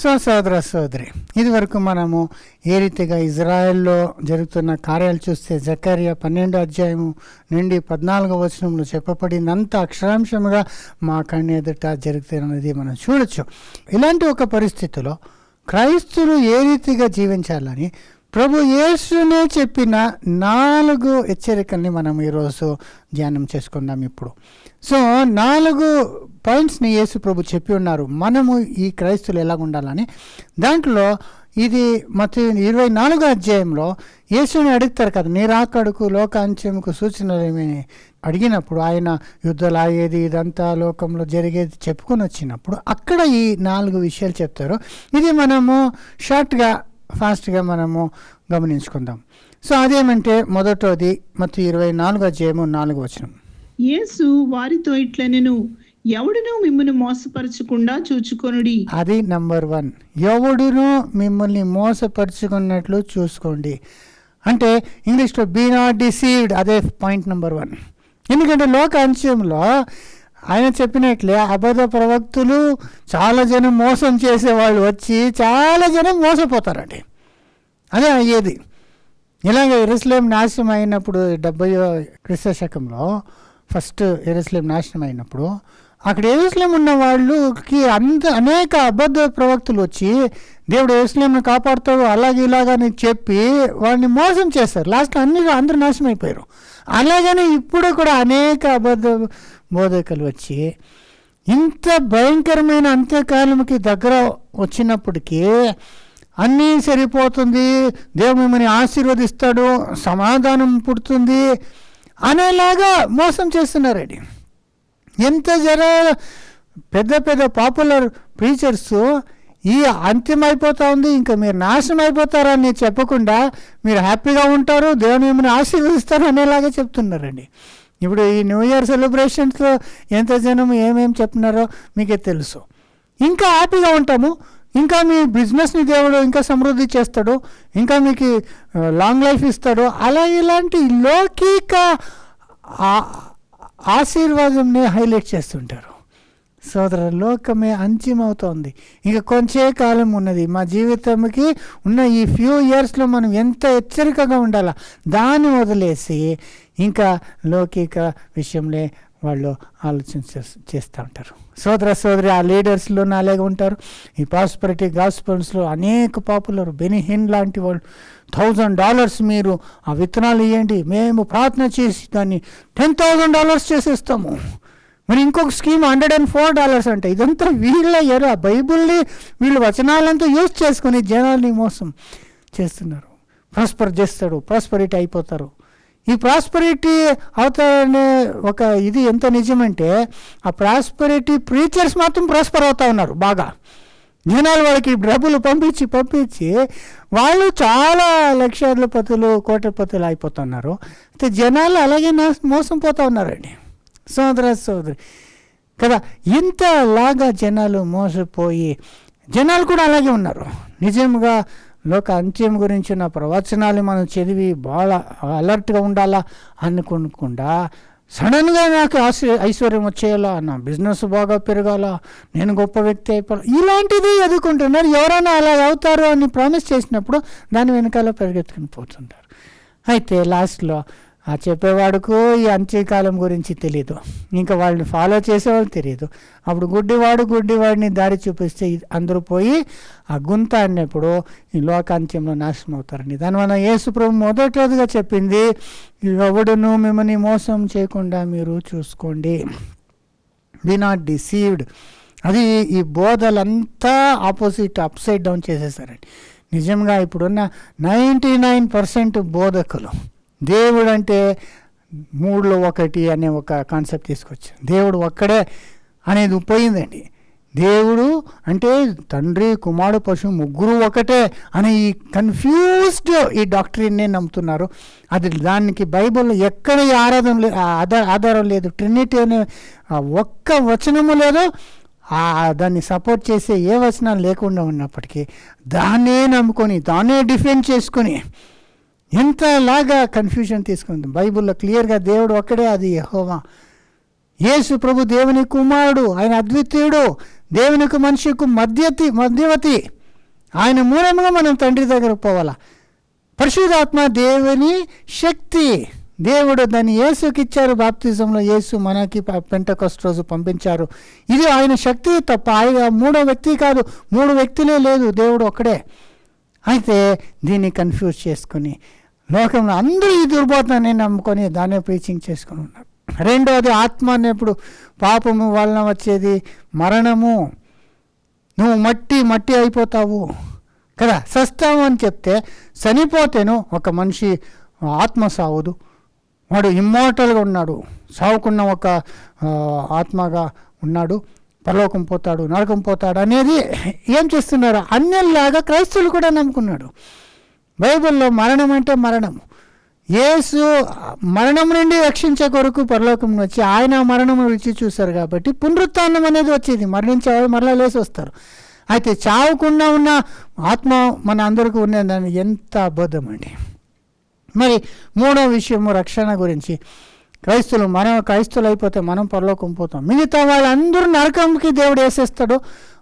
సోదర సోదరి, ఇది వరకు మనము ఏ రీతిగా ఇజ్రాయెల్లో జరుగుతున్న కార్యాలు చూస్తే జకర్యా 12వ అధ్యాయము నుండి 14వ వచనంలో చెప్పబడినంత అక్షరాంశముగా మా కన్ను ఎదుట జరుగుతున్నది మనం చూడొచ్చు. ఇలాంటి ఒక పరిస్థితిలో క్రైస్తులు ఏ రీతిగా జీవించాలని ప్రభు యేసునే చెప్పిన 4 హెచ్చరికల్ని మనం ఈరోజు ధ్యానం చేసుకుందాం. ఇప్పుడు 4 పాయింట్స్ని యేసు ప్రభు చెప్పి ఉన్నారు మనము ఈ క్రైస్తులు ఎలా ఉండాలని. దాంట్లో ఇది మత్తయి 24వ అధ్యాయంలో యేసుని అడుగుతారు కదా, నీ రాకడకు లోకాంత్యముకు సూచనలు ఏమని అడిగినప్పుడు ఆయన యుద్ధాలు ఆగేది ఇదంతా లోకంలో జరిగేది చెప్పుకొని వచ్చినప్పుడు అక్కడ ఈ 4 విషయాలు చెప్తారు. ఇది మనము షార్ట్గా ఫాస్ట్గా మనము గమనించుకుందాం. అదేమంటే మొదటోది మత్తయి 24వ అధ్యాయము 4వ వచనం. యేసు వారితో ఇట్లనెను, ఎవడును మిమ్మల్ని మోసపరచకుండా చూచుకొనుడి. అది నంబర్ 1. ఎవడును మిమ్మల్ని మోసపరచుకున్నట్లు చూసుకోండి. అంటే ఇంగ్లీష్లో బీ నాట్ డిసీవ్డ్. అదే పాయింట్ నంబర్ 1. ఎందుకంటే లోక అంత్యంలో ఆయన చెప్పినట్లే అబద్ధ ప్రవక్తులు చాలా జనం మోసం చేసేవాళ్ళు వచ్చి చాలా జనం మోసపోతారండి. అదే అయ్యేది. ఇలాగ యెరూషలేం నాశనం అయినప్పుడు 70వ క్రీస్తు శకంలో ఫస్ట్ యెరూషలేం నాశనం అయినప్పుడు అక్కడ యెరూషలేం ఉన్న వాళ్ళకి అనేక అబద్ధ ప్రవక్తులు వచ్చి దేవుడు యెరూషలేంను కాపాడుతాడు అలాగే ఇలాగని చెప్పి వాళ్ళని మోసం చేస్తారు. లాస్ట్లో అందరూ నాశనం అయిపోయారు. అలాగని ఇప్పుడు కూడా అనేక అబద్ధ బోధకులు వచ్చి ఇంత భయంకరమైన అంత్యకాలంకి దగ్గర వచ్చినప్పటికీ అన్నీ సరిపోతుంది, దేవుడు మిమ్మల్ని ఆశీర్వదిస్తాడు, సమాధానం పుడుతుంది అనేలాగా మోసం చేస్తున్నారండి. ఎంత పెద్ద పెద్ద పాపులర్ ప్రీచర్స్ ఈ అంత్యం అయిపోతూ ఉంది, ఇంకా మీరు నాశనం అయిపోతారని చెప్పకుండా మీరు హ్యాపీగా ఉంటారు, దేవుని మిమ్మల్ని ఆశీర్వదిస్తారు అనేలాగా చెప్తున్నారండి. ఇప్పుడు ఈ న్యూ ఇయర్ సెలబ్రేషన్స్లో ఎంత జనం ఏమేమి చెప్తున్నారో మీకే తెలుసు. ఇంకా హ్యాపీగా ఉంటాము, ఇంకా మీ బిజినెస్ని దేవుడు ఇంకా సమృద్ధి చేస్తాడు, ఇంకా మీకు లాంగ్ లైఫ్ ఇస్తాడు, అలా ఇలాంటి లౌకిక ఆశీర్వాదంని హైలైట్ చేస్తుంటారు. లోకమే అంత్యమవుతోంది, ఇంకా కొంచెం కాలం ఉన్నది. మా జీవితంకి ఉన్న ఈ ఫ్యూ ఇయర్స్లో మనం ఎంత హెచ్చరికగా ఉండాలా, దాన్ని వదిలేసి ఇంకా లౌకిక విషయంలో వాళ్ళు ఆలోచన చేస్తూ ఉంటారు. సోదరి, ఆ లీడర్స్లో అలాగే ఉంటారు. ఈ ప్రాస్పరిటీ గాస్పల్స్లో అనేక పాపులర్ బెనీ హిన్ లాంటి వాళ్ళు $1,000 మీరు ఆ విత్తనాలు ఇవ్వండి, మేము ప్రార్థన చేసి దాన్ని $10,000 చేసేస్తాము. మరి ఇంకొక స్కీమ్ $104 అంటే ఇదంతా వీళ్ళ ఆ బైబుల్ని వీళ్ళు వచనాలంతా యూజ్ చేసుకుని జనాల్ని మోసం చేస్తున్నారు. ప్రాస్పరిటీ అయిపోతారు. ఈ ప్రాస్పరిటీ అవుతారనే ఒక ఇది ఎంత నిజమంటే ఆ ప్రాస్పరిటీ ప్రీచర్స్ మాత్రం ప్రాస్పర్ అవుతా ఉన్నారు బాగా. జనాలు వాళ్ళకి డబ్బులు పంపించి వాళ్ళు చాలా లక్షాధిపతులు కోటిపతులు అయిపోతున్నారు. అయితే జనాలు అలాగే మోసం పోతూ ఉన్నారండి. సోదరి కదా, ఇంతలాగా జనాలు మోసపోయి జనాలు కూడా అలాగే ఉన్నారు. నిజంగా లోక అంత్యం గురించిన ప్రవచనాలు మనం చదివి బాగా అలర్ట్గా ఉండాలా అనుకోకుండా సడన్గా నాకు ఐశ్వర్యం వచ్చేయాలా, నా బిజినెస్ బాగా పెరగాల, నేను గొప్ప వ్యక్తి అయిపోవాలి, ఇలాంటిది ఎదుర్కొంటున్నారు. ఎవరైనా అలా అవుతారు అని ప్రామిస్ చేసినప్పుడు దాని వెనకాల పరిగెత్తుకుని పోతుంటారు. అయితే లాస్ట్లో ఆ చెప్పేవాడుకు ఈ అంత్యకాలం గురించి తెలియదు, ఇంకా వాళ్ళని ఫాలో చేసేవాళ్ళు తెలియదు. అప్పుడు గుడ్డివాడిని దారి చూపిస్తే అందరూ పోయి ఆ గుంత అన్నప్పుడు ఈ లోకాంత్యంలో నాశనం అవుతారండి. దానివల్ల యేసు ప్రభు మొదటిగా చెప్పింది, ఎవడును మిమ్మల్ని మోసం చేయకుండా మీరు చూసుకోండి, బీ నాట్ డిసీవ్డ్. అది ఈ బోధలంతా ఆపోజిట్ అప్సైడ్ డౌన్ చేసేసారండి. నిజంగా ఇప్పుడున్న 99% బోధకులు దేవుడు అంటే 3లో 1 అనే ఒక కాన్సెప్ట్ తీసుకొచ్చారు. దేవుడు ఒక్కడే అనేది పోయిందండి. దేవుడు అంటే తండ్రి కుమారుడు పశువు ముగ్గురు ఒకటే అనే ఈ కన్ఫ్యూజ్డ్ ఈ డాక్ట్రిన్నే నమ్ముతున్నారు. అది దానికి బైబిల్లో ఎక్కడ ఆధారం లేదు. ట్రినిటీ అనే ఒక్క వచనము లేదు. దాన్ని సపోర్ట్ చేసే ఏ వచనాలు లేకుండా ఉన్నప్పటికీ దాన్నే నమ్ముకొని దాన్నే డిఫెండ్ చేసుకొని ఎంతలాగా కన్ఫ్యూజన్ తీసుకుంది. బైబిల్లో క్లియర్గా దేవుడు ఒక్కడే, అది యెహోవా. యేసు ప్రభు దేవుని కుమారుడు, ఆయన అద్వితీయుడు, దేవునికి మనిషికి మధ్యవర్తి. ఆయన మూలంగా మనం తండ్రి దగ్గరకు పోవాలా. పరిశుద్ధాత్మ దేవుని శక్తి. దేవుడు దాన్ని యేసుకి ఇచ్చారు బాప్తిజంలో. యేసు మనకి పెంటెకోస్తు రోజు పంపించారు. ఇది ఆయన శక్తి తప్ప ఆయన మూడో వ్యక్తి కాదు. 3 వ్యక్తులే లేదు, దేవుడు ఒక్కడే. అయితే దీన్ని కన్ఫ్యూజ్ చేసుకుని లోకంలో అందరూ ఈ దుర్బోధనని నమ్ముకొని దాన్నే ప్రీచింగ్ చేసుకుని ఉన్నారు. రెండోది, ఆత్మ అన్నప్పుడు పాపము వలన వచ్చేది మరణము. నువ్వు మట్టి అయిపోతావు కదా, సస్తావు అని చెప్తే చనిపోతేను ఒక మనిషి ఆత్మ సావదు, వాడు ఇమ్మోర్టల్గా ఉన్నాడు, సావుకున్న ఒక ఆత్మగా ఉన్నాడు, పరలోకం పోతాడు, నరకం పోతాడు అనేది ఏం చేస్తున్నారు? అన్యుల్లాగా క్రైస్తవులు కూడా నమ్ముకున్నాడు. బైబిల్లో మరణం అంటే మరణము. యేసు మరణం నుండి రక్షించే కొరకు పరలోకం వచ్చి ఆయన మరణం రుచి చూశారు కాబట్టి పునరుత్థానం అనేది వచ్చేది. మరణించేవాళ్ళు మరలా లేచి వస్తారు. అయితే చావకుండా ఉన్న ఆత్మ మన అందరికీ ఉన్నదని ఎంత అబద్ధం అండి. మరి మూడో విషయము రక్షణ గురించి. క్రైస్తువులు అయిపోతే మనం పరలోకం పోతాం. మిగతా వాళ్ళందరూ నరకంకి దేవుడు వేసేస్తాడు.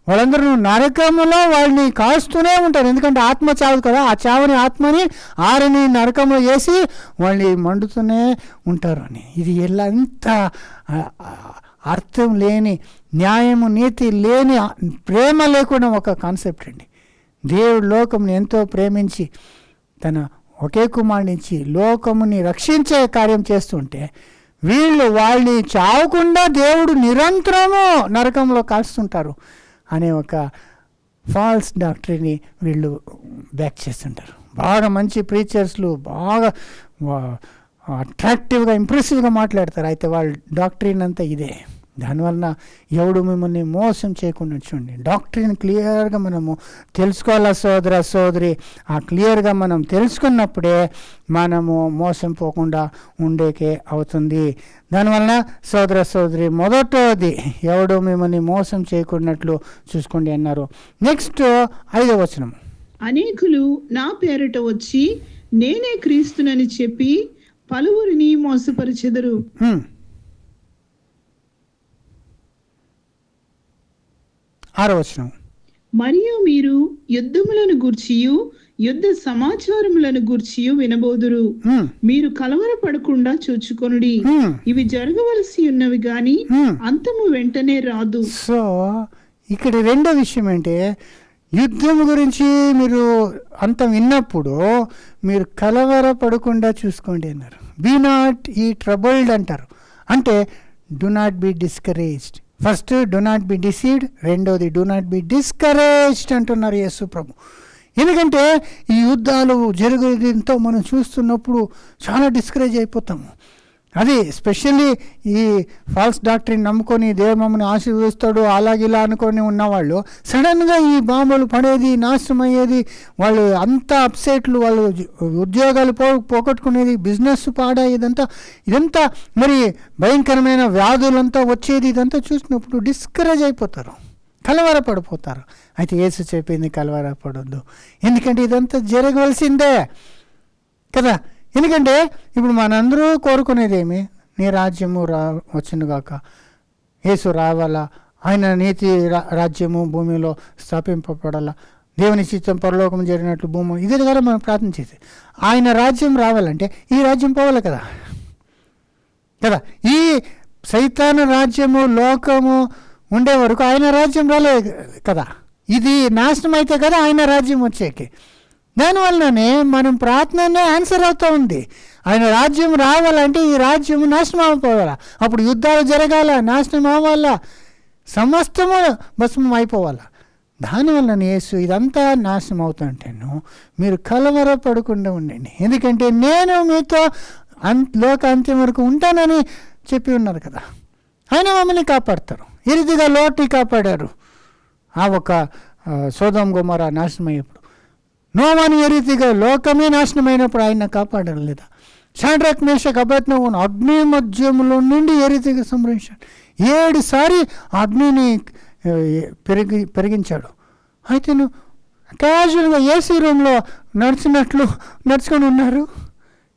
వాళ్ళందరూ నరకములో వాళ్ళని కాస్తూనే ఉంటారు. ఎందుకంటే ఆత్మ చావదు కదా, ఆ చావని ఆత్మని ఆరని నరకంలో వేసి వాళ్ళని మండుతూనే ఉంటారు అని. ఇది ఎంత అర్థం లేని, న్యాయము నీతి లేని, ప్రేమ లేకుండా ఒక కాన్సెప్ట్ అండి. దేవుడు లోకముని ఎంతో ప్రేమించి తన ఒకే కుమారునిచ్చి లోకముని రక్షించే కార్యం చేస్తుంటే వాళ్ళని చావకుండా దేవుడు నిరంతరము నరకంలో కాల్స్తుంటారు అనే ఒక ఫాల్స్ డాక్టరీని వీళ్ళు బ్యాక్ చేస్తుంటారు. బాగా మంచి ప్రీచర్స్లు బాగా అట్రాక్టివ్గా ఇంప్రెసివ్గా మాట్లాడతారు. అయితే వాళ్ళ డాక్టరీన్ అంతా ఇదే. దానివలన ఎవడు మిమ్మల్ని మోసం చేయకుండా చూడండి. డాక్టరీని క్లియర్గా మనము తెలుసుకోవాలా సోదర సోదరి. ఆ క్లియర్గా మనం తెలుసుకున్నప్పుడే మనము మోసం పోకుండా ఉండేకే అవుతుంది. దానివలన సోదర సోదరి మొదటది ఎవడు మిమ్మల్ని మోసం చేయకున్నట్లు చూసుకోండి అన్నారు. నెక్స్ట్ 5వ వచనం. అనేకులు నా పేరిట వచ్చి నేనే క్రీస్తునని చెప్పి పలువురిని మోసపరిచెదరు. 6వ వచనం. మరియు మీరు యుద్ధములను గూర్చియు యుద్ధ సమాచారములను గూర్చియు వినబోదురు. మీరు కలవరపడకుండా చూచుకొనుడి. ఇవి జరగవలసి ఉన్నవి గాని అంతము వెంటనే రాదు. సో ఇక్కడ రెండో విషయం అంటే యుద్ధం గురించి మీరు అంత విన్నప్పుడు మీరు కలవరపడకుండా చూసుకోండి అన్నారు. బీ నాట్ ఈ ట్రబుల్డ్ అంటారు. అంటే do not be discouraged. First do not be deceived, రెండోది డు నాట్ బి డిస్కరేజ్డ్ అంటున్నారు యేసు ప్రభు. ఎందుకంటే ఈ యుద్ధాలు జరుగుతో మనం చూస్తున్నప్పుడు చాలా డిస్కరేజ్ అయిపోతాము. అది స్పెషల్లీ ఈ ఫాల్స్ డాక్టరీని నమ్ముకొని దేవుడు మమ్మల్ని ఆశీర్వదిస్తాడు అలాగే ఇలా అనుకొని ఉన్నవాళ్ళు సడన్గా ఈ బాంబులు పడేది, నాశనం అయ్యేది, వాళ్ళు అంత అప్సెట్లు, వాళ్ళు ఉద్యోగాలు పోగొట్టుకునేది, బిజినెస్ ఇదంతా మరి భయంకరమైన వ్యాధులంతా వచ్చేది, ఇదంతా చూసినప్పుడు డిస్కరేజ్ అయిపోతారు, కలవరపడిపోతారు. అయితే యేసు చెప్పింది కలవరపడొద్దు, ఎందుకంటే ఇదంతా జరగవలసిందే కదా. ఎందుకంటే ఇప్పుడు మనందరూ కోరుకునేది ఏమి? నీ రాజ్యము వచ్చునుగాక, యేసు రావాలా, ఆయన నీతి రాజ్యము భూమిలో స్థాపింపబడాలా, దేవుని చిత్తం పరలోకం జరిగినట్లు భూమి, ఇదే కదా మనం ప్రార్థన చేసి. ఆయన రాజ్యం రావాలంటే ఈ రాజ్యం పోవాలి కదా. ఈ సైతాను రాజ్యము లోకము ఉండే వరకు ఆయన రాజ్యం రాలేదు కదా. ఇది నాశనం అయితే కదా ఆయన రాజ్యం వచ్చేకి. దానివల్లనే మనం ప్రార్థననే ఆన్సర్ అవుతూ ఉంది. ఆయన రాజ్యం రావాలంటే ఈ రాజ్యం నాశనం అయిపోవాలా, అప్పుడు యుద్ధాలు జరగాల, నాశనం అవ్వాలా, సమస్తము భస్మం అయిపోవాలా. దానివల్ల యేసు ఇదంతా నాశనం అవుతుంటేను మీరు కలవరపడకుండా ఉండండి, ఎందుకంటే నేను మీతో లోక అంత్యం వరకు ఉంటానని చెప్పి ఉన్నారు కదా. ఆయన మమ్మల్ని కాపాడతారు. ఈ రీతిగా లోటు కాపాడారు. ఆ ఒక సొదొమ గొమొర్రా నాశనం అయ్యేప్పుడు, నోవాని ఏ రీతిగా లోకమే నాశనమైనప్పుడు ఆయన కాపాడారు లేదా. షడ్రక్ మేషక్ అబేద్నెగోను అగ్ని మధ్యములో నుండి ఏ రీతిగా సంరక్షించాడు. 7 సారి అగ్నిని పెరిగించాడు. అయితే నువ్వు క్యాజువల్గా ఏసీ రూమ్లో నడుచుకొని ఉన్నారు,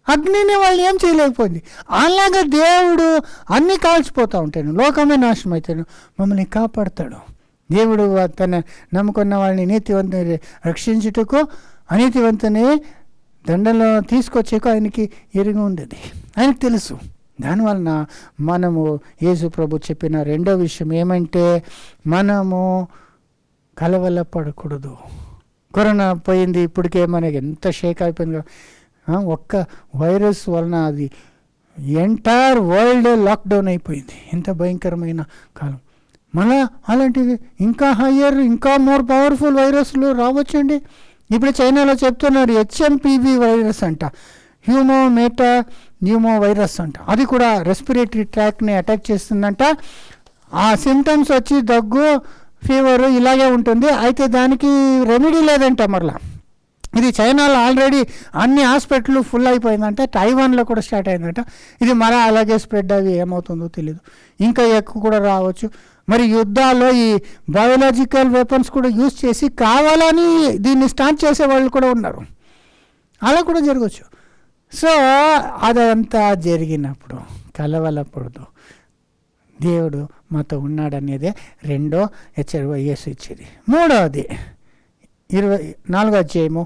అగ్నిని వాళ్ళు ఏం చేయలేకపోయింది. అలాగా దేవుడు అన్నీ కాల్చిపోతూ ఉంటాను, లోకమే నాశనం అయితేను మమ్మల్ని కాపాడతాడు. దేవుడు తన నమ్ముకున్న వాళ్ళని నీతివంతుని రక్షించుటకు అనీతివంతుని దండలో తీసుకొచ్చేకు ఆయనకి ఎరుగు ఉంది. అది ఆయనకు తెలుసు. దానివలన మనము యేసు ప్రభు చెప్పిన రెండో విషయం ఏమంటే మనము కలవరపడకూడదు. కరోనా పోయింది, ఇప్పటికే మనకి ఎంత షేక్ అయిపోయింది. ఒక్క వైరస్ వలన అది ఎంటైర్ వరల్డ్ లాక్డౌన్ అయిపోయింది. ఎంత భయంకరమైన కాలం. మళ్ళా అలాంటిది ఇంకా హయ్యర్, ఇంకా మోర్ పవర్ఫుల్ వైరస్లు రావచ్చండి. ఇప్పుడు చైనాలో చెప్తున్నారు HMPV వైరస్ అంట, హ్యూమోమేటా న్యూమో వైరస్ అంట. అది కూడా రెస్పిరేటరీ ట్రాక్ని అటాక్ చేస్తుందంట. ఆ సిమ్టమ్స్ వచ్చి దగ్గు, ఫీవర్ ఇలాగే ఉంటుంది. అయితే దానికి రెమెడీ లేదంట. మరలా ఇది చైనాలో ఆల్రెడీ అన్ని హాస్పిటల్ ఫుల్ అయిపోయిందంట. తైవాన్లో కూడా స్టార్ట్ అయిందంట. ఇది మళ్ళీ అలాగే స్ప్రెడ్ అవి ఏమవుతుందో తెలియదు. ఇంకా ఎక్కువ కూడా రావచ్చు. మరి యుద్ధాల్లో ఈ బయోలాజికల్ వెపన్స్ కూడా యూజ్ చేసి కావాలని దీన్ని స్టార్ట్ చేసే వాళ్ళు కూడా ఉన్నారు. అలా కూడా జరగచ్చు. సో అదంతా జరిగినప్పుడు కలవరపడదు. దేవుడు మాతో ఉన్నాడనేదే రెండో హెచ్చరిక యేసు ఇచ్చేది. మూడవది 24వ అధ్యాయము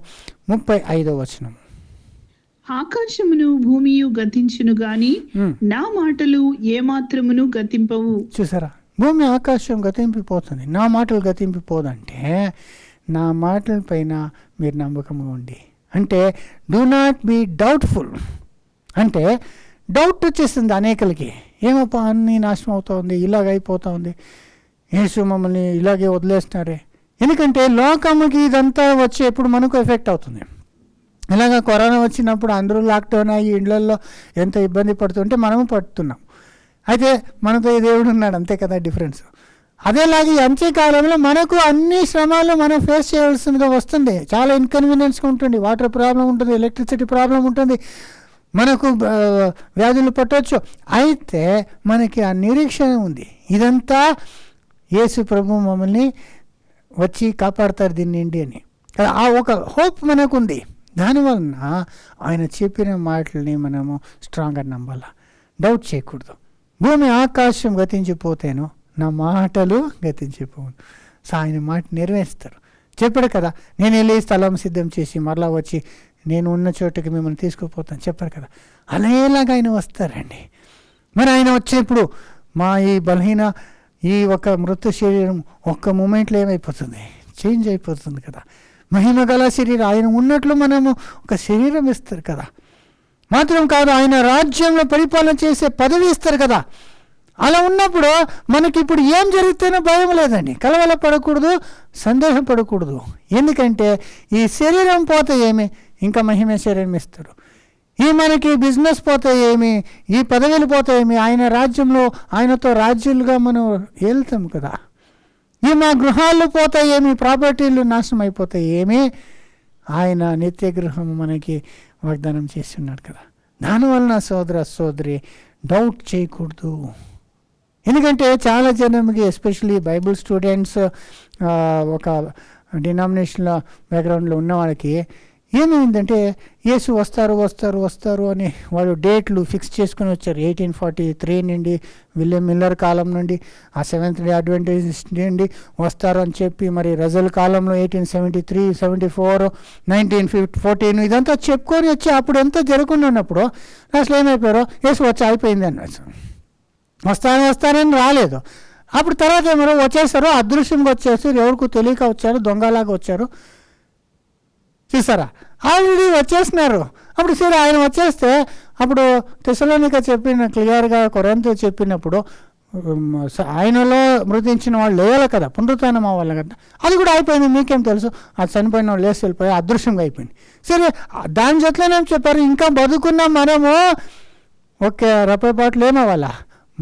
35వ వచనం. ఆకాశమును భూమియు గతించును గాని నా మాటలు ఏమాత్రమును గతింపవు. చూసారా, భూమి ఆకాశం గతింపిపోతుంది, నా మాటలు గతింపిపోదంటే నా మాటల పైన మీరు నమ్మకంగా ఉండి. అంటే డూ నాట్ బీ డౌట్ఫుల్. అంటే డౌట్ వచ్చేస్తుంది అనేకలకి. ఏమప్పా అన్నీ నాశనం అవుతుంది, ఇలాగ అయిపోతూ ఉంది, యేసు మమ్మల్ని ఇలాగే వదిలేస్తున్నారే. ఎందుకంటే లోకముకి ఇదంతా వచ్చేప్పుడు మనకు ఎఫెక్ట్ అవుతుంది. ఇలాగ కరోనా వచ్చినప్పుడు అందరూ లాక్డౌన్ అయ్యి ఇళ్లలో ఎంత ఇబ్బంది పడుతుంటే మనము పడుతున్నాం. అయితే మనతో దేవుడు ఉన్నాడు, అంతే కదా డిఫరెన్స్. అదేలాగే అంత్యకాలంలో మనకు అన్ని శ్రమాలు మనం ఫేస్ చేయాల్సిందిగా వస్తుంది. చాలా ఇన్కన్వీనియన్స్గా ఉంటుంది. వాటర్ ప్రాబ్లం ఉంటుంది, ఎలక్ట్రిసిటీ ప్రాబ్లం ఉంటుంది, మనకు వ్యాధులు పట్టవచ్చు. అయితే మనకి ఆ నిరీక్షణ ఉంది. ఇదంతా యేసు ప్రభు మమ్మల్ని వచ్చి కాపాడతారు దీన్ని అని ఆ ఒక హోప్ మనకుంది. దానివలన ఆయన చెప్పిన మాటల్ని మనము స్ట్రాంగ్గా నమ్మాల, డౌట్ చేయకూడదు. భూమి ఆకాశం గతించిపోతేను నా మాటలు గతించిపోను. సో ఆయన మాట నెరవేరుస్తారు. చెప్పాడు కదా, నేను వెళ్ళి స్థలం సిద్ధం చేసి మరలా వచ్చి నేను ఉన్న చోటుకి మిమ్మల్ని తీసుకుపోతాను చెప్పారు కదా. అలాగేలాగా ఆయన వస్తారండి. మరి ఆయన వచ్చేప్పుడు మా ఈ బలహీన ఈ ఒక మృత శరీరం ఒక్క మూమెంట్లో ఏమైపోతుంది, చేంజ్ అయిపోతుంది కదా. మహిమ గల శరీరం ఆయన ఉన్నట్లు మనము ఒక శరీరం ఇస్తారు కదా. మాత్రం కాదు, ఆయన రాజ్యంలో పరిపాలన చేసే పదవి ఇస్తారు కదా. అలా ఉన్నప్పుడు మనకి ఇప్పుడు ఏం జరుగుతుందో భయం లేదండి. కలవరపడకూడదు, సందేహపడకూడదు. ఎందుకంటే ఈ శరీరం పోతే ఏమి, ఇంకా మహిమ శరీరం ఇస్తారు. ఈ మనకి బిజినెస్ పోతే ఏమి, ఈ పదవులు పోతే ఏమి, ఆయన రాజ్యంలో ఆయనతో రాజ్యులుగా మనం వెళ్తాం కదా. ఈ మా గృహాలు పోతే ఏమి, ప్రాపర్టీలు నాశనం అయిపోతాయి ఏమి, ఆయన నిత్య గృహం మనకి వాగ్దానం చేస్తున్నాడు కదా. దానివలన సోదర సోదరి డౌట్ చేయకూడదు. ఎందుకంటే చాలా జనంకి ఎస్పెషల్లీ బైబుల్ స్టూడెంట్స్, ఒక డినామినేషన్ల బ్యాక్గ్రౌండ్లో ఉన్న వాళ్ళకి ఏమైందంటే యేసు వస్తారు అని వాళ్ళు డేట్లు ఫిక్స్ చేసుకుని వచ్చారు. 1843 నుండి విలియం మిల్లర్ కాలం నుండి, ఆ సెవెంత్ డే అడ్వెంటిస్ట్ నుండి వస్తారు అని చెప్పి, మరి రజల్ కాలంలో 1873, 74, 1914 ఇదంతా చెప్పుకొని వచ్చి అప్పుడు ఎంత జరుగుతున్నప్పుడు అసలు ఏమైపోయారో యేసు వచ్చి అయిపోయింది అన్నారు. వస్తారని రాలేదు. అప్పుడు తర్వాత ఏమో వచ్చేసారు, అదృశ్యంగా వచ్చేసారు, ఎవరికి తెలియక వచ్చారు, దొంగలాగా వచ్చారు. చూసారా, ఆల్రెడీ వచ్చేస్తున్నారు. అప్పుడు సరే ఆయన వచ్చేస్తే అప్పుడు తెసలోనిక చెప్పిన క్లియర్గా కొరింథీ చెప్పినప్పుడు ఆయనలో మృతించిన వాళ్ళు లేవాలి కదా, పునరుత్థానం అవ్వాలి కదా. అది కూడా అయిపోయింది. మీకేం తెలుసు, అది చనిపోయిన వాళ్ళు లేచి వెళ్ళిపోయి అదృశ్యంగా అయిపోయింది. సరే, దాని జట్లోనే చెప్పారు, ఇంకా బతుకున్నాం మనము, ఓకే రూపాయలు ఏమవ్వాలా,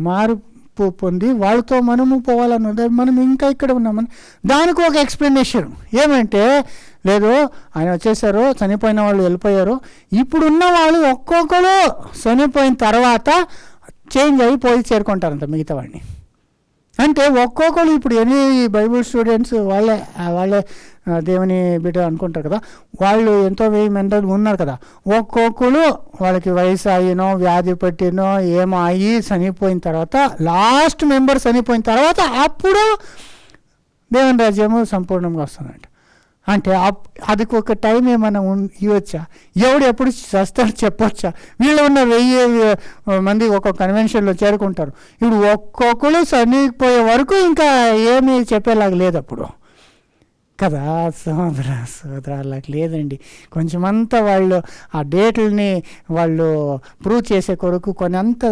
మార్పు పొంది వాళ్ళతో మనము పోవాలన్నది, మనం ఇంకా ఇక్కడ ఉన్నామని దానికి ఒక ఎక్స్ప్లెనేషన్ ఏమంటే, లేదు ఆయన వచ్చేసారు, చనిపోయిన వాళ్ళు వెళ్ళిపోయారు, ఇప్పుడున్న వాళ్ళు ఒక్కొక్కరు చనిపోయిన తర్వాత చేంజ్ అయిపోయి చేరుకుంటారంట మిగతా వాడిని. అంటే ఒక్కొక్కరు ఇప్పుడు ఎన్ని బైబుల్ స్టూడెంట్స్ వాళ్ళే దేవుని బిడ్డ అనుకుంటారు కదా, వాళ్ళు ఎంతో 1000 మంది ఉన్నారు కదా, ఒక్కొక్కరు వాళ్ళకి వయసు అయినో వ్యాధి పట్టినో ఏమో అయ్యి చనిపోయిన తర్వాత, లాస్ట్ మెంబర్ చనిపోయిన తర్వాత అప్పుడు దేవుని రాజ్యము సంపూర్ణంగా వస్తుందంట. అంటే అది ఒక టైం ఏమైనా ఇవ్వచ్చా? ఎవడు ఎప్పుడు చేస్తాడు చెప్పొచ్చా? వీళ్ళు ఉన్న 1000 మంది ఒక్కొక్క కన్వెన్షన్లో చేరుకుంటారు. ఇప్పుడు ఒక్కొక్కరు చనిపోయే వరకు ఇంకా ఏమీ చెప్పేలాగా లేదు అప్పుడు కదా. సోదరాలకు లేదండి. కొంచెమంతా వాళ్ళు ఆ డేట్లని వాళ్ళు ప్రూవ్ చేసే కొరకు కొన్ని అంత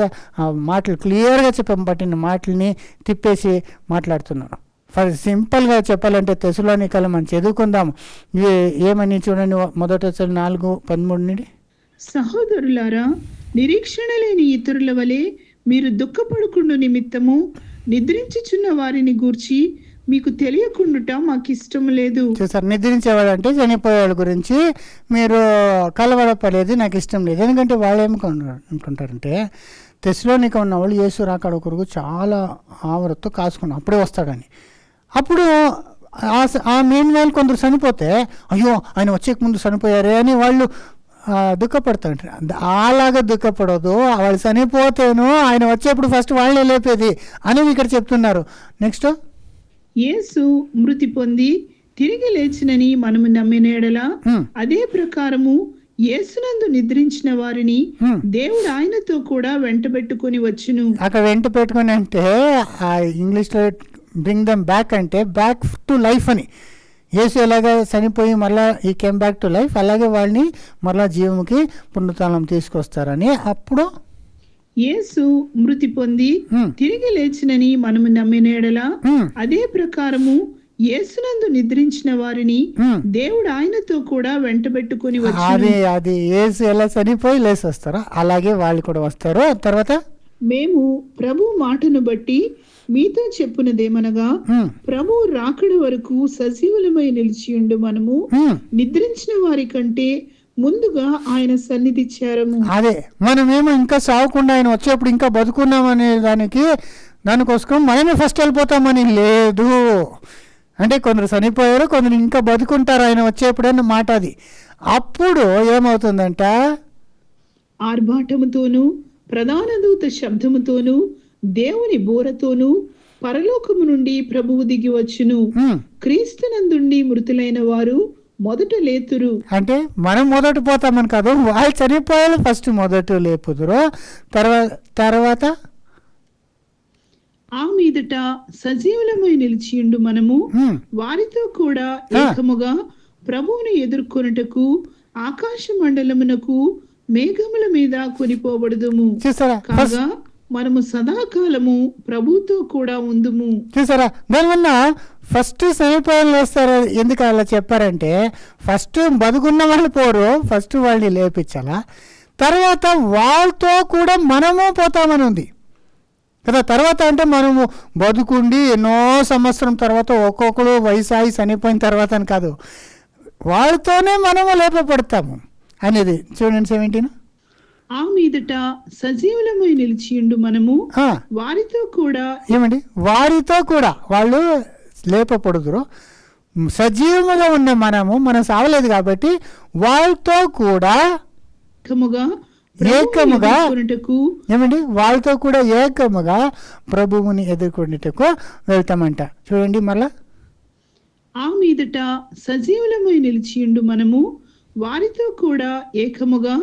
మాటలు క్లియర్గా చెప్పబట్టిన మాటల్ని తిప్పేసి మాట్లాడుతున్నారు. సింపుల్గా చెప్పాలంటే తెస్సలోనికలు మనం చదువుకుందాం. ఏమని చూడండి, 1 Thessalonians 4:13 సహోదరులారా, నిరీక్షణ లేని ఇతరుల వలె మీరు దుఃఖపడకుండా నిమిత్తము నిద్రించుచున్న వారిని గూర్చి మీకు తెలియకుండుట మాకు ఇష్టం లేదు. చూసారు, నిద్రించేవాడు అంటే చనిపోయేవాళ్ళ గురించి మీరు కలవడపడేది నాకు ఇష్టం లేదు. ఎందుకంటే వాళ్ళు ఏమనుకుంటారంటే తెస్సలోనిక ఉన్న వాళ్ళు యేసు రాకడ కొరకు చాలా ఆవరతో కాసుకున్నాం అప్పుడే వస్తాడని. అప్పుడు ఆ మెయిన్ వాళ్ళు కొందరు చనిపోతే అయ్యో ఆయన వచ్చే ముందు చనిపోయారే అని వాళ్ళు దుఃఖపడతారు. అలాగా దుఃఖపడదు, వాళ్ళు చనిపోతేను ఆయన వచ్చేప్పుడు ఫస్ట్ వాళ్ళే లేపేది అని ఇక్కడ చెప్తున్నారు. నెక్స్ట్, యేసు మృతి పొంది తిరిగి లేచినని మనము నమ్మిన ఎడల అదే ప్రకారము యేసునందు నిద్రించిన వారిని దేవుడు ఆయనతో కూడా వెంటబెట్టుకుని వచ్చును. అక్కడ వెంట పెట్టుకుని అంటే ఇంగ్లీష్లో బ్రింగ్ దమ్ బ్యాక్ అంటే బ్యాక్ టు లైఫ్ అని. యేసు ఎలాగ చనిపోయి మళ్ళీ ఈ కేమ్ బ్యాక్ టు లైఫ్, అలాగే వాళ్ళని మళ్ళీ జీవముకి పునరుత్థానం తీసుకొస్తారని. అప్పుడు యేసు మృతి పొంది తిరిగి లేచినని మనము నమ్మిన ఎడల అదే ప్రకారము యేసునందు నిద్రించిన వారిని దేవుడు ఆయనతో కూడా వెంటబెట్టుకుని వచ్చును. అది యేసు ఎలా చనిపోయి లేచి వస్తారో అలాగే వాళ్ళు కూడా వస్తారు. తర్వాత మేము ప్రభు మాటను బట్టి మీతో చెప్పునదేమనగా, ప్రభు రాకడ వరకు సజీవులమై నిలిచియుండు మనము నిద్రించిన వారి కంటే ముందుగా ఆయన సన్నిధి చేరము. అదే మనమేమో ఇంకా సాగకుండా ఆయన వచ్చేప్పుడు ఇంకా బతుకున్నామనే దానికోసం మనమే ఫస్ట్ వెళ్ళిపోతామని లేదు. అంటే కొందరు చనిపోయారు, కొందరు ఇంకా బతుకుంటారు ఆయన వచ్చేప్పుడు అన్న మాట అది. అప్పుడు ఏమవుతుందంట, ఆర్భాటముతోనూ ప్రధాన దూత శబ్దముతోనూ దేవుని బోరతోనూ పరలోకము నుండి ప్రభువు దిగి వచ్చును. క్రీస్తునందుండి మృతులైన వారు మొదట లేతురు. అంటే మనం మొదట పోతామని కాదు, వాళ్ళు చనిపోయారు ఫస్ట్ మొదట లేపుదురు. తర్వాత ఆ మీదట సజీవులమై నిలిచియుండు మనము వారితో కూడా ఏకముగా ప్రభువును ఎదుర్కొనుటకు ఆకాశ మండలమునకు మేఘముల మీద కొనిపోబడుదుము. కాగా మనము సదాకాలము ప్రభుతో కూడా ఉందుము. చూసారా, దానివల్ల ఫస్ట్ చనిపోయిన వస్తారు. ఎందుకు అలా చెప్పారంటే ఫస్ట్ బతుకున్న వాళ్ళు పోరు, ఫస్ట్ వాళ్ళని లేపించాలా, తర్వాత వాళ్ళతో కూడా మనము పోతామని ఉంది కదా. తర్వాత అంటే మనము బతుకుండి ఎన్నో సంవత్సరం తర్వాత ఒక్కొక్కరు వయసాయి చనిపోయిన తర్వాత అని కాదు, వాళ్ళతోనే మనము లేపబడతాము అనేది. చూడండి 17. ఆ మీదట సజీవులమై నిలిచియుండు మనము వారితో కూడా. ఏమండి, వారితో కూడా వాళ్ళు లేపబడుదురు. సజీవముగా ఉన్న మనం సావలేదు కాబట్టి వాళ్ళతో కూడా ఏకముగా ఏమండి వాళ్ళతో కూడా ఏకముగా ప్రభువుని ఎదుర్కొనేటకు వెళ్తామంట. చూడండి మళ్ళా, ఆ మీదట సజీవులమై నిలిచియుండు మనము వారితో కూడా ఏకముగా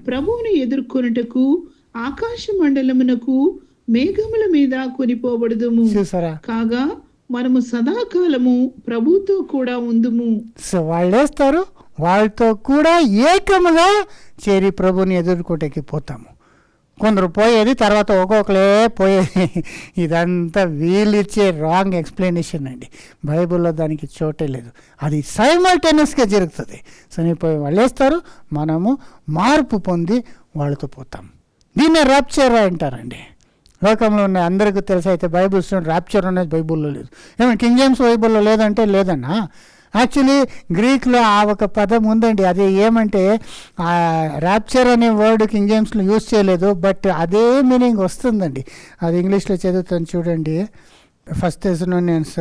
ప్రభువుని ఎదుర్కొనుటకు ఆకాశ మండలమునకు మేఘముల మీద కొనిపోబడుదుము. కాగా మనము సదాకాలము ప్రభుతో కూడా ఉందుము. సో వాళ్ళేస్తారు, వాళ్ళతో కూడా ఏకముగా చేరి ప్రభుని ఎదుర్కొంటకి పోతాము. కొందరు పోయేది తర్వాత ఒక్కొక్కలే పోయేది. ఇదంతా వీళ్ళిచ్చే రాంగ్ ఎక్స్ప్లెనేషన్ అండి. బైబిల్లో దానికి చోటే లేదు. అది సైమల్టేనియస్గా జరుగుతుంది. చనిపోయి వాళ్ళు వేస్తారు, మనము మార్పు పొంది వాళ్ళతో పోతాం. దీన్నే ర్యాప్చర్ అంటారండి. లోకంలో ఉన్న అందరికీ తెలుసు. అయితే బైబిల్ ర్యాప్చర్ అనేది బైబిల్లో లేదు. ఏమన్నా కింగ్ జేమ్స్ బైబిల్లో లేదంటే లేదన్నా. యాక్చువల్లీ గ్రీక్లో ఆ ఒక పదం ఉందండి. అది ఏమంటే ర్యాప్చర్ అనే వర్డ్ కింగ్ జేమ్స్లో యూజ్ చేయలేదు, బట్ అదే మీనింగ్ వస్తుందండి. అది ఇంగ్లీష్లో చదువుతాను చూడండి. 1 Thessalonians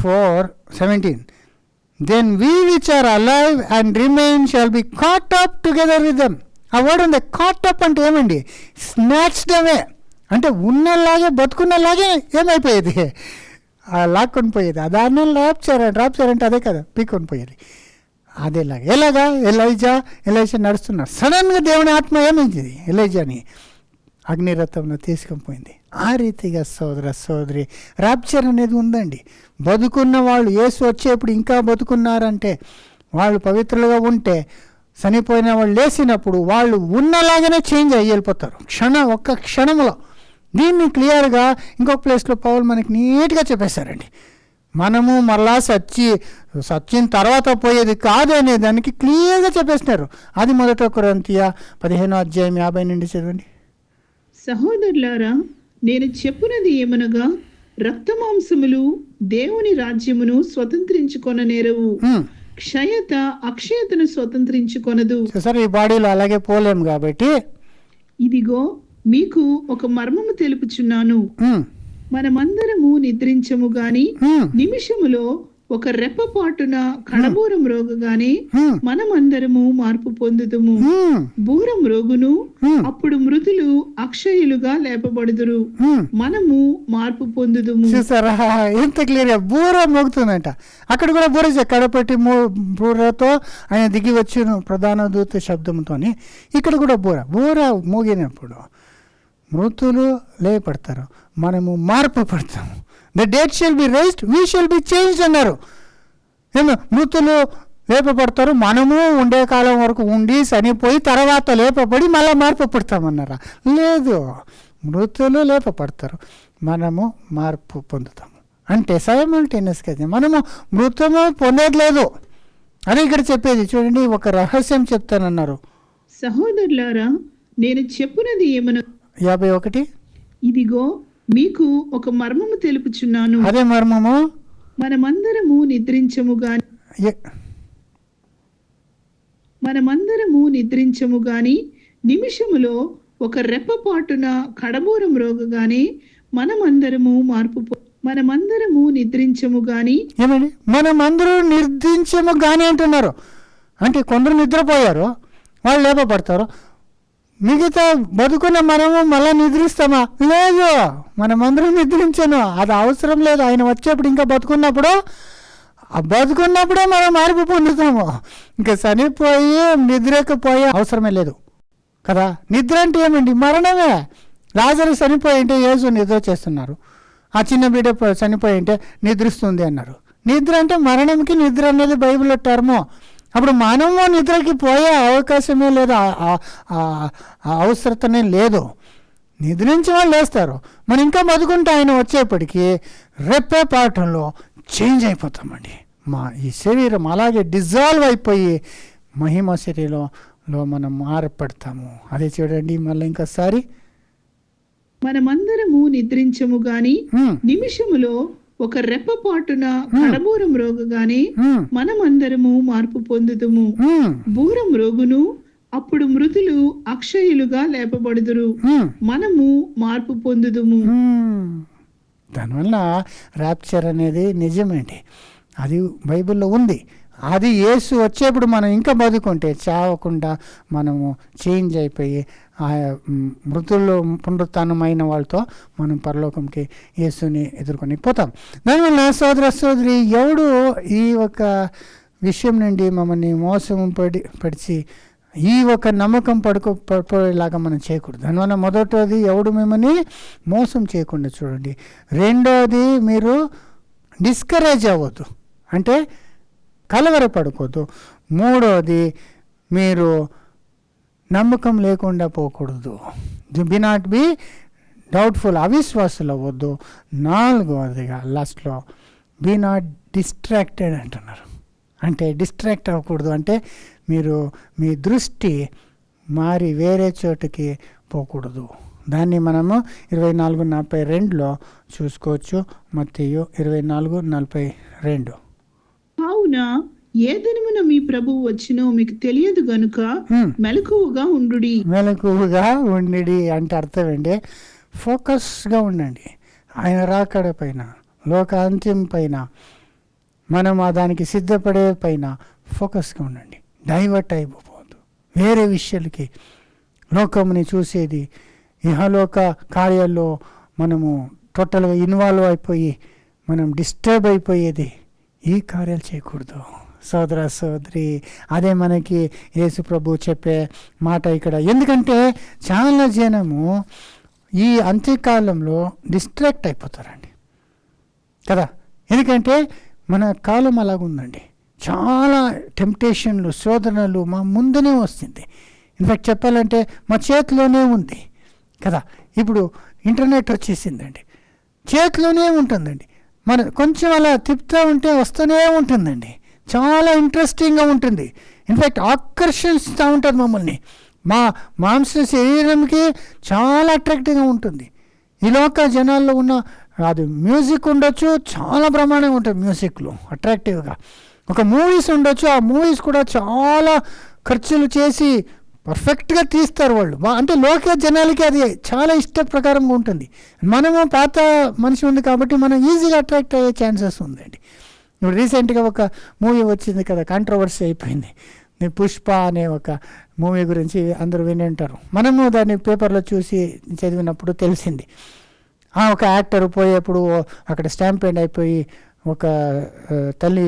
4:17. Then we which are alive and remain shall be caught up together with them. ఆ వర్డ్ ఉంది. కాట్ అప్ అంటే ఏమండి, స్నాచ్డ్ అవే అంటే ఉన్నలాగే బతుకున్నలాగే ఏమైపోయేది. లాక్కొని పోయేది. దాన్ని ర్యాప్చర్ అంటే అదే కదా, పీక్కొని పోయేది. అదేలాగా ఎలాగా ఎలైజా నడుస్తున్నారు. సడన్గా దేవుని ఆత్మ ఏమించింది, ఎలైజాని అగ్నిరథంలో తీసుకొని పోయింది. ఆ రీతిగా సోదరి ర్యాప్చర్ అనేది ఉందండి. బతుకున్న వాళ్ళు యేసు వచ్చేప్పుడు ఇంకా బతుకున్నారంటే, వాళ్ళు పవిత్రులుగా ఉంటే, చనిపోయిన వాళ్ళు లేచినప్పుడు వాళ్ళు ఉన్నలాగానే చేంజ్ అయ్యి వెళ్ళిపోతారు ఒక్క క్షణంలో. దీన్ని క్లియర్గా ఇంకొక ప్లేస్లో పౌలు మనకి నీట్గా చెప్పేశారండి. మనము మరలా సచ్చిన తర్వాత పోయేది కాదు అనే దానికి క్లియర్గా చెప్పేసినారు. అది 1 కొరింథీ 15:50 నుండి చదవండి. సహోదరులారా, నేను చెప్పునది ఏమనగా, రక్తమాంసములు దేవుని రాజ్యమును స్వతంత్రించుకొననేరవు, క్షయత అక్షయతను స్వతంత్రించుకొనదు. సరే, ఈ బాడీలో అలాగే పోలేము కాబట్టి ఇదిగో మీకు ఒక మర్మము తెలుపుచున్నాను. మనమందరము నిద్రించము గాని నిమిషములో ఒక రెప్పపాటున కడబూరం రోగగానే మనమందరము మార్పు పొందుదుము. బూరం రోగును, అప్పుడు మృతులు అక్షయులుగా లేపబడుదురు, మనము మార్పు పొందుదుము. చూసారా ఎంత క్లియర్ గా బూర మోగుతుందంట. అక్కడ కూడా బూర కడపట్టి బూరతో ఆయన దిగి వచ్చిన ప్రధాన దూత శబ్దంతో, ఇక్కడ కూడా బూర మోగినప్పుడు మృతులు లేపడతారు, మనము మార్పు పడతాము. The dead shall be raised, we shall be changed అన్నారు. మృతులు లేపబడతారు, మనము ఉండే కాలం వరకు ఉండి చనిపోయి తర్వాత లేపబడి మళ్ళీ మార్పు పడతామన్నారా? లేదు, మృతులు లేపబడతారు, మనము మార్పు పొందుతాము. అంటే సైమల్టేనియస్గా మనము మృతము పొందేది. అది ఇక్కడ చెప్పేది. చూడండి, ఒక రహస్యం చెప్తానన్నారు. సహోదరులారా, నేను చెప్పునది ఏమన 51, ఇదిగో మీకు ఒక మర్మము తెలుపుచున్నాను. అదే మర్మము. మనమందరము నిద్రించము గాని నిమిషములో ఒక రెప్పపాటున కడబూరం రోగగానే మనమందరము నిద్రించము గాని. ఏమండి, మనమందరూ నిర్దించము గాని అంటున్నారు. అంటే కొందరు నిద్రపోయారు, వాళ్ళు లేపబడతారు. మిగతా బతుకున్న మనము మళ్ళీ నిద్రిస్తామా? లేదు, మనమందరం నిద్రించను. అది అవసరం లేదు. ఆయన వచ్చేప్పుడు ఇంకా బతుకున్నప్పుడే మనం మార్పు పొందుతాము. ఇంకా చనిపోయి నిద్రకపోయే అవసరమే లేదు కదా. నిద్ర అంటే ఏమండి? మరణమే. లాజరు చనిపోయి ఉంటే యేసు నిద్ర చేస్తున్నారు. ఆ చిన్న బిడ్డ చనిపోయి ఉంటే నిద్రిస్తుంది అన్నారు. నిద్ర అంటే మరణంకి నిద్ర అనేది బైబిల్లో టర్ము. అప్పుడు మనము నిద్రకి పోయే అవకాశమే లేదు, అవసరతనే లేదు. నిద్రించి వాళ్ళు లేస్తారు, మనం ఇంకా బతుకుంటే ఆయన వచ్చేప్పటికీ రెప్పే పాఠంలో చేంజ్ అయిపోతామండి. ఈ శరీరం అలాగే డిజాల్వ్ అయిపోయి మహిమ శరీరంలో మనం మారపడతాము. అదే చూడండి మళ్ళీ ఇంకోసారి. మనమందరము నిద్రించము గాని నిమిషములో ఒక రెప్పపాటున కడబూరం రోగగానే మనమందరము మార్పు పొందుదుము. బూరం రోగును, అప్పుడు మృతులు అక్షయులుగా లేపబడుదురు, మనము మార్పు పొందుదుము. దానివల్ల ర్యాప్చర్ అనేది నిజమేంటి, అది బైబిల్లో ఉంది. అది యేసు వచ్చేప్పుడు మనం ఇంకా బతుకుంటే చావకుండా మనము చేంజ్ అయిపోయి ఆ మృతుల్లో పునరుత్థానమైన వాళ్ళతో మనం పరలోకంకి యేసుని ఎదుర్కొని పోతాం. దానివల్ల సోదరి ఎవడు ఈ ఒక విషయం నుండి మమ్మల్ని మోసం పడిచి ఈ ఒక నమ్మకం పడిపోయేలాగా మనం చేయకూడదు. దానివల్ల మొదటిది ఎవడు మిమ్మల్ని మోసం చేయకుండా చూడండి. రెండోది మీరు డిస్కరేజ్ అవ్వద్దు, అంటే కలవరపడకూడదు. మూడోది మీరు నమ్మకం లేకుండా పోకూడదు. బి నాట్ బి డౌట్ఫుల్, అవిశ్వాసులు అవ్వద్దు. నాలుగోదిగా లాస్ట్లో బి నాట్ డిస్ట్రాక్టెడ్ అంటున్నారు. అంటే డిస్ట్రాక్ట్ అవ్వకూడదు అంటే మీరు మీ దృష్టి మారి వేరే చోటుకి పోకూడదు. దాన్ని మనము 24:42 చూసుకోవచ్చు. మత్తయి 24:42. కావున ఏ దినమున మీ ప్రభువు వచ్చినో మీకు తెలియదు గనుక మెలకువగా ఉండుడి అంటే అర్థం ఏంటి? ఫోకస్గా ఉండండి. ఆయన రాకడ పైన, లోక అంత్యం పైన, మనం దానికి సిద్ధపడే పైన ఫోకస్గా ఉండండి. డైవర్ట్ అయిపోవద్దు వేరే విషయాలకి. లోకముని చూసేది, ఇహలోక కార్యాల్లో మనము టోటల్గా ఇన్వాల్వ్ అయిపోయి మనం డిస్టర్బ్ అయిపోయేది ఈ కార్యాలు చేయకూడదు. సోదర సోదరి, అదే మనకి యేసు ప్రభు చెప్పే మాట ఇక్కడ. ఎందుకంటే చాలా జనము ఈ అంత్యకాలంలో డిస్ట్రాక్ట్ అయిపోతారండి కదా. ఎందుకంటే మన కాలం అలాగుందండి, చాలా టెంప్టేషన్లు, శోధనలు మా ముందునే వస్తుంది. ఇన్ఫ్యాక్ట్ చెప్పాలంటే మా చేతిలోనే ఉంది కదా. ఇప్పుడు ఇంటర్నెట్ వచ్చేసిందండి, చేతిలోనే ఉంటుందండి. మన కొంచెం అలా తిప్పుతూ ఉంటే వస్తూనే ఉంటుందండి. చాలా ఇంట్రెస్టింగ్గా ఉంటుంది. ఇన్ఫ్యాక్ట్ ఆకర్షిస్తూ ఉంటుంది మమ్మల్ని. మా మాంస శరీరంకి చాలా అట్రాక్టివ్గా ఉంటుంది. ఈ లోక జనాల్లో ఉన్న అది మ్యూజిక్ ఉండొచ్చు, చాలా బ్రహ్మాండంగా ఉంటుంది మ్యూజిక్లో అట్రాక్టివ్గా. ఒక మూవీస్ ఉండొచ్చు, ఆ మూవీస్ కూడా చాలా ఖర్చులు చేసి పర్ఫెక్ట్గా తీస్తారు వాళ్ళు. అంటే లోక జనాలకి అది చాలా ఇష్ట ప్రకారంగా ఉంటుంది. మనము పాత మనిషి ఉంది కాబట్టి మనం ఈజీగా అట్రాక్ట్ అయ్యే ఛాన్సెస్ ఉందండి. ఇప్పుడు రీసెంట్గా ఒక మూవీ వచ్చింది కదా, కాంట్రవర్సీ అయిపోయింది. పుష్ప అనే ఒక మూవీ గురించి అందరూ విని ఉంటారు. మనము దాన్ని పేపర్లో చూసి చదివినప్పుడు తెలిసింది. ఒక యాక్టర్ పోయేప్పుడు అక్కడ స్టాంపేడ్ అయిపోయి ఒక తల్లి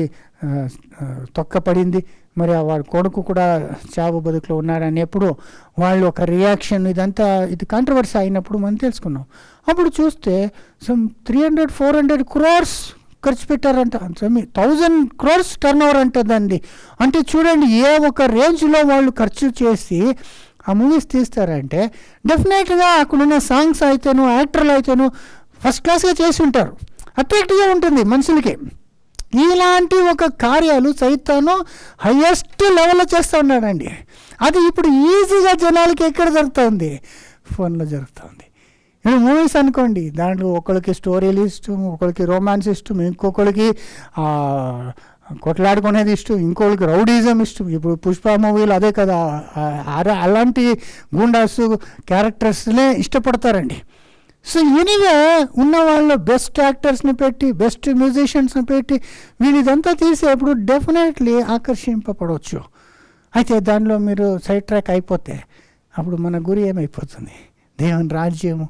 తొక్క పడింది. మరి వాడి కొడుకు కూడా చావు బతుకులో ఉన్నారని ఎప్పుడు వాళ్ళు ఒక రియాక్షన్, ఇదంతా ఇది కాంట్రవర్సీ అయినప్పుడు మనం తెలుసుకున్నాం. అప్పుడు చూస్తే సమ్ 300-400 crores ఖర్చు పెట్టారంట. 1000 crores టర్న్ ఓవర్ అంటుందండి. అంటే చూడండి, ఏ ఒక రేంజ్లో వాళ్ళు ఖర్చు చేసి ఆ మూవీస్ తీస్తారంటే డెఫినెట్గా అక్కడున్న సాంగ్స్ అయితేను, యాక్టర్లు అయితేను ఫస్ట్ క్లాస్గా చేసి ఉంటారు. అట్రాక్టివ్గా ఉంటుంది మనుషులకి. ఇలాంటి ఒక కార్యాలు సైతాను హయ్యెస్ట్ లెవెల్లో చేస్తూ ఉన్నాడండి. అది ఇప్పుడు ఈజీగా జనాలకి ఎక్కడ జరుగుతుంది? ఫోన్లో జరుగుతుంది. ఇప్పుడు మూవీస్ అనుకోండి, దాంట్లో ఒకరికి స్టోరీలు ఇష్టం, ఒకరికి రొమాన్స్ ఇష్టం, ఇంకొకరికి కొట్లాడుకునేది ఇష్టం, ఇంకొకరికి రౌడీజం ఇష్టం. ఇప్పుడు పుష్ప మూవీలు అదే కదా, అలాంటి గూండాసు క్యారెక్టర్స్నే ఇష్టపడతారండి. సో ఎనీవే ఉన్న వాళ్ళు బెస్ట్ యాక్టర్స్ని పెట్టి, బెస్ట్ మ్యూజిషియన్స్ని పెట్టి వీళ్ళు ఇదంతా తీసేప్పుడు డెఫినెట్లీ ఆకర్షింపబడవచ్చు. అయితే దానిలో మీరు సైడ్ ట్రాక్ అయిపోతే అప్పుడు మన గురి ఏమైపోతుంది? దేవుని రాజ్యము,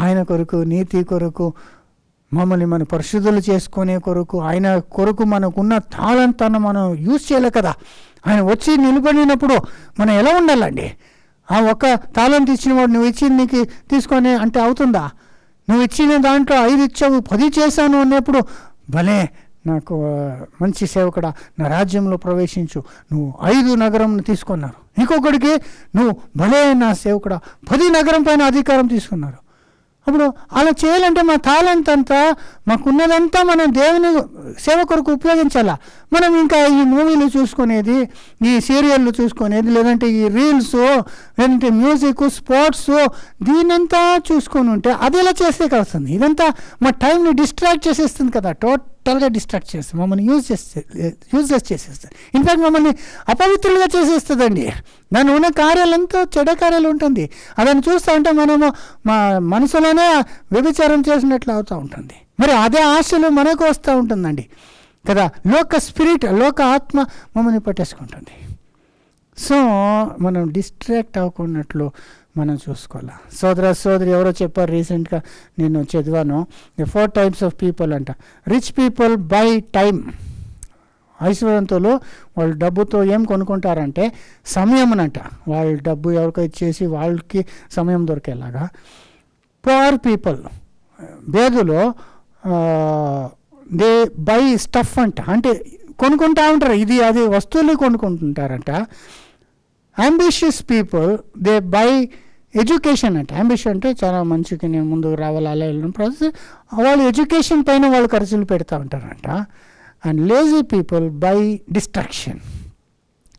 ఆయన కొరకు, నీతి కొరకు, మమ్మల్ని మన పరిశుద్ధులు చేసుకునే కొరకు, ఆయన కొరకు మనకున్న టాలెంట్ను మనం యూజ్ చేయలే కదా. ఆయన వచ్చి నిలబడినప్పుడు మనం ఎలా ఉండాలండి? ఆ ఒక్క టాలెంట్ ఇచ్చిన వాడు నువ్వు ఇచ్చింది నీకు తీసుకొని అంటే అవుతుందా? నువ్వు ఇచ్చిన దాంట్లో 5 ఇచ్చావు, 10 చేశాను అన్నప్పుడు భలే నాకు మంచి సేవకుడా, నా రాజ్యంలో ప్రవేశించు, నువ్వు 5 నగరం తీసుకున్నారు. ఇంకొకడికి నువ్వు భలే నా సేవకుడా 10 నగరం పైన అధికారం తీసుకున్నారు. అప్పుడు అలా చేయాలంటే మా టాలెంట్ అంతా, మాకున్నదంతా మనం దేవుని సేవ కొరకు ఉపయోగించాలా. మనం ఇంకా ఈ మూవీలు చూసుకునేది, ఈ సీరియళ్ళు చూసుకునేది, లేదంటే ఈ రీల్స్, లేదంటే మ్యూజిక్, స్పోర్ట్స్, దీనంతా చూసుకొని ఉంటే అది ఎలా చేసే వస్తుంది? ఇదంతా మా టైంని డిస్ట్రాక్ట్ చేసేస్తుంది కదా. టోటల్గా డిస్ట్రాక్ట్ చేస్తుంది, మమ్మల్ని యూజ్లెస్ చేసేస్తుంది. ఇన్ఫ్యాక్ట్ మమ్మల్ని అపవిత్రులుగా చేసేస్తుందండి. దాని ఉన్న కార్యాలంతా చెడ్డ కార్యాలు ఉంటుంది. అదని చూస్తూ ఉంటే మనము మా మనసులోనే వ్యభిచారం చేసినట్లు అవుతూ ఉంటుంది. మరి అదే ఆశలు మనకు వస్తూ ఉంటుందండి కదా. లోక స్పిరిట్, లోక ఆత్మ మమ్మల్ని పట్టేసుకుంటుంది. సో మనం డిస్ట్రాక్ట్ అవ్వకున్నట్లు మనం చూసుకోవాలి. సోదరి ఎవరో చెప్పారు రీసెంట్గా, నేను చదివాను, 4 types of people అంట. Rich people by time. ఐశ్వర్యంతులు వాళ్ళు డబ్బుతో ఏం కొనుక్కుంటారంటే సమయమునంట. వాళ్ళు డబ్బు ఎవరికో ఇచ్చేసి వాళ్ళకి సమయం దొరికేలాగా. పువర్ పీపుల్, బేదులు, దే బై స్టఫ్ అంట. అంటే కొనుక్కుంటా ఉంటారు, ఇది అది వస్తువులు కొనుక్కుంటుంటారంట. Ambitious people they buy education అంట. అంబిషన్ అంటే చాలా మంచిగా నేను ముందుకు రావాలి అలా వెళ్ళిన ప్రాసెస్, వాళ్ళు ఎడ్యుకేషన్ పైన వాళ్ళు ఖర్చులు పెడతా ఉంటారంట. And lazy people by distraction.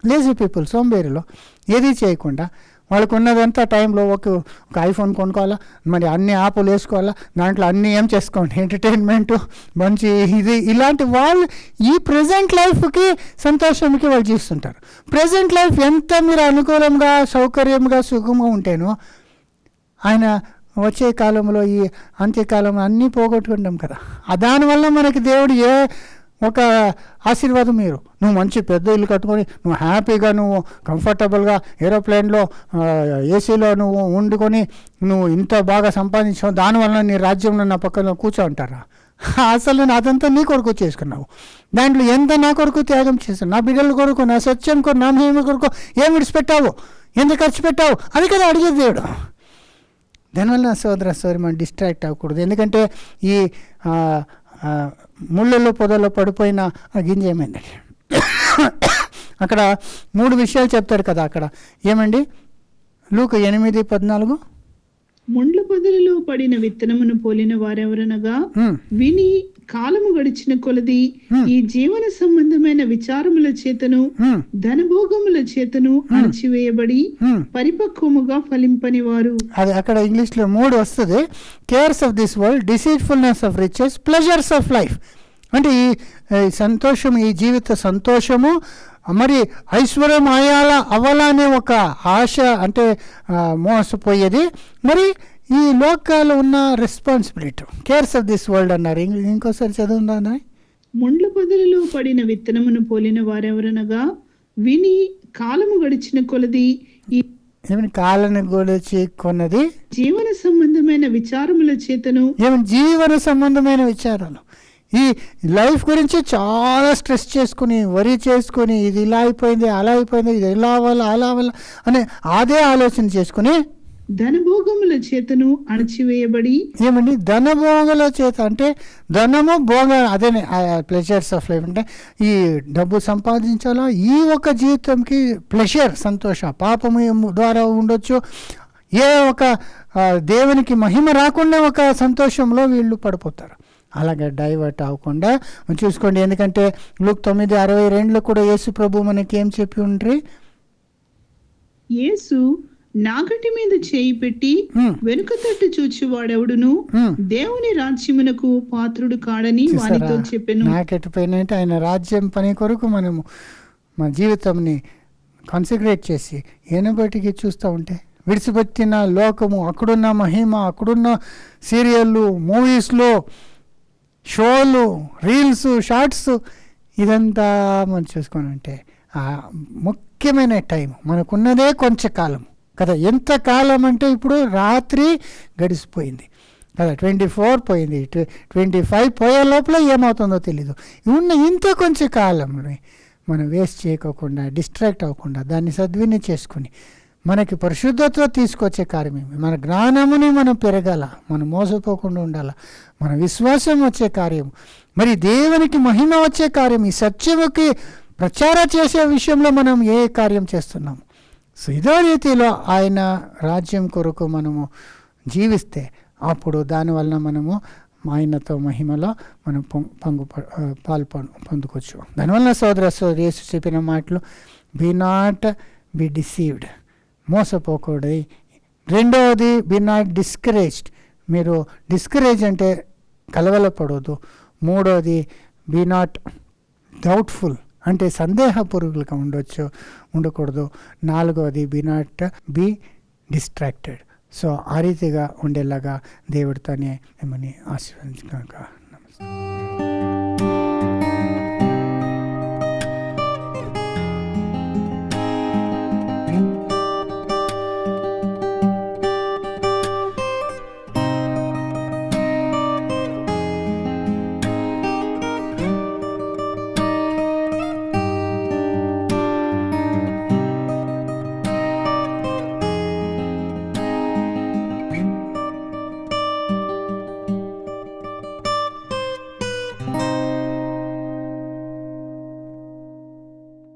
Lazy people సోంబేరిలో ఏది చేయకుండా వాళ్ళకు ఉన్నదంతా టైంలో ఒక ఐఫోన్ కొనుక్కోవాలా, మరి అన్ని యాప్లు వేసుకోవాలా, దాంట్లో అన్నీ ఏం చేసుకోండి, ఎంటర్టైన్మెంటు మంచి ఇది, ఇలాంటి వాళ్ళు ఈ ప్రజెంట్ లైఫ్కి సంతోషంకి వాళ్ళు జీవిస్తుంటారు. ప్రజెంట్ లైఫ్ ఎంత మీరు అనుకూలంగా, సౌకర్యంగా, సుఖంగా ఉంటేనో ఆయన వచ్చే కాలంలో, ఈ అంత్యకాలంలో అన్నీ పోగొట్టుకుంటాం కదా. దానివల్ల మనకి దేవుడు ఒక ఆశీర్వాదం, నువ్వు మంచి పెద్ద ఇల్లు కట్టుకొని నువ్వు హ్యాపీగా, నువ్వు కంఫర్టబుల్గా ఏరోప్లేన్లో ఏసీలో నువ్వు వండుకొని నువ్వు ఇంత బాగా సంపాదించావు, దానివల్ల నీ రాజ్యంలో నా పక్కన కూర్చో ఉంటారా? అసలు నేను అదంతా నీ కొరకు చేసుకున్నావు, దాంట్లో ఎంత నా కొరకు త్యాగం చేశావు, నా బిడ్డల కొరకు, నా సత్యం కొరకు, నా మహిమ కొరకు ఏం విడిచిపెట్టావు, ఎంత ఖర్చు పెట్టావు, అది కదా అడిగేది దేవుడు. దానివల్ల సోదరి మనం డిస్ట్రాక్ట్ అవ్వకూడదు. ఎందుకంటే ఈ ముళ్ళలో పొదల్లో పడిపోయిన ఆ గింజ ఏమైందండి, అక్కడ 3 విషయాలు చెప్తాడు కదా అక్కడ. ఏమండి లూకా 8:14, ముండ్ల పొదలలో పడిన విత్తనమును పోలిన వారెవరనగా విని కాలము గడిచిన కొలది ఈ జీవన సంబంధమైన విచారముల చేతను ధనభోగముల చేతను అణచివేయబడి పరిపక్వముగా ఫలింపని వారు. అది అక్కడ ఇంగ్లీష్ లో 3 వస్తుంది. Cares of this world, డిసీట్ఫుల్నెస్ of riches, pleasures of life. అంటే ఈ సంతోషం, ఈ జీవిత సంతోషము, మరి ఐశ్వర్యం అవ్వాలా అనే ఒక ఆశ, అంటే మోసపోయేది. మరి ఈ లోకాలు ఉన్న responsibility, cares of this world అన్నారు. ఇంకోసారి చదువుందా? ముండ్ల పొదలలో పడిన విత్తనమును పోలిన వారెవరనగా విని కాలము గడిచిన కొలది ఈ ఏమని కాలను గొలిచి కొన్నది జీవన సంబంధమైన విచారముల చేతను, ఏమని జీవన సంబంధమైన విచారాలు, ఈ లైఫ్ గురించి చాలా స్ట్రెస్ చేసుకుని, వరి చేసుకుని, ఇది ఇలా అయిపోయింది, అలా అయిపోయింది, ఇది ఇలా అవ్వాలి, అలా అవ్వాలి అనే అదే ఆలోచన చేసుకుని ధనభోగముల చేతను అణచివేయబడి. ఏమండి ధనభోగుల చేత అంటే ధనము భోగ, అదే ప్లెజర్స్ ఆఫ్ లైఫ్. అంటే ఈ డబ్బు సంపాదించాలో, ఈ ఒక జీవితంకి ప్లెజర్, సంతోష, పాపము ద్వారా ఉండొచ్చు, ఏ ఒక దేవునికి మహిమ రాకుండా ఒక సంతోషంలో వీళ్ళు పడిపోతారు. అలాగే డైవర్ట్ అవ్వకుండా చూసుకోండి. ఎందుకంటే లూకా 9:62 కూడా యేసు ప్రభు మనకి ఏం చెప్పి ఉండ్రి, యేసు నాగటి మీద చేయి పెట్టి వెనుక తట్టు చూచువాడెవడును దేవుని రాజ్యమునకు పాత్రుడు కాడని వానితో చెప్పెను. నాకెట్టు పైన అంటే ఆయన రాజ్యం పని కొరకు మనము మన జీవితంని కాన్సన్ట్రేట్ చేసి ఏనబటికి చూస్తూ ఉంటే విడిచిపెట్టిన లోకము, అక్కడున్న మహిమ, అక్కడున్న సీరియళ్ళు, మూవీస్లో, షోలు, రీల్స్, షార్ట్స్, ఇదంతా మనం చూసుకొని ఉంటే ముఖ్యమైన టైం మనకున్నదే కొంచెం కాలం కదా. ఎంత కాలం అంటే ఇప్పుడు రాత్రి గడిచిపోయింది కదా, 24 పోయింది, 25 పోయే లోపల ఏమవుతుందో తెలీదు. ఉన్న ఇంత కొంచెం కాలంని మనం వేస్ట్ చేయకోకుండా, డిస్ట్రాక్ట్ అవ్వకుండా దాన్ని సద్వినియోగం చేసుకుని మనకి పరిశుద్ధత తీసుకొచ్చే కార్యం ఏమి, మన జ్ఞానముని మనం పెరగాల, మనం మోసపోకుండా ఉండాల, మన విశ్వాసం వచ్చే కార్యం, మరి దేవునికి మహిమ వచ్చే కార్యం, ఈ సత్యముకి ప్రచారం చేసే విషయంలో మనం ఏ కార్యం చేస్తున్నాము. సో ఇదే రీతిలో ఆయన రాజ్యం కొరకు మనము జీవిస్తే అప్పుడు దానివల్ల మనము ఆయనతో మహిమలో మనం పాలు పొందుకోవచ్చు. దానివల్ల సోదర యేసు చెప్పిన మాటలు, బీ నాట్ బి డిసీవ్డ్, మోసపోకూడదు. రెండవది, బీ నాట్ డిస్కరేజ్డ్, మీరు డిస్కరేజ్ అంటే కలవలపడవద్దు. మూడవది, బీ నాట్ డౌట్ఫుల్, అంటే సందేహపూర్వకంగా ఉండకూడదు. నాలుగవది, be not be distracted. So ఆ రీతిగా ఉండేలాగా దేవుడితోనే మిమ్మల్ని ఆశీర్వదించుగాక.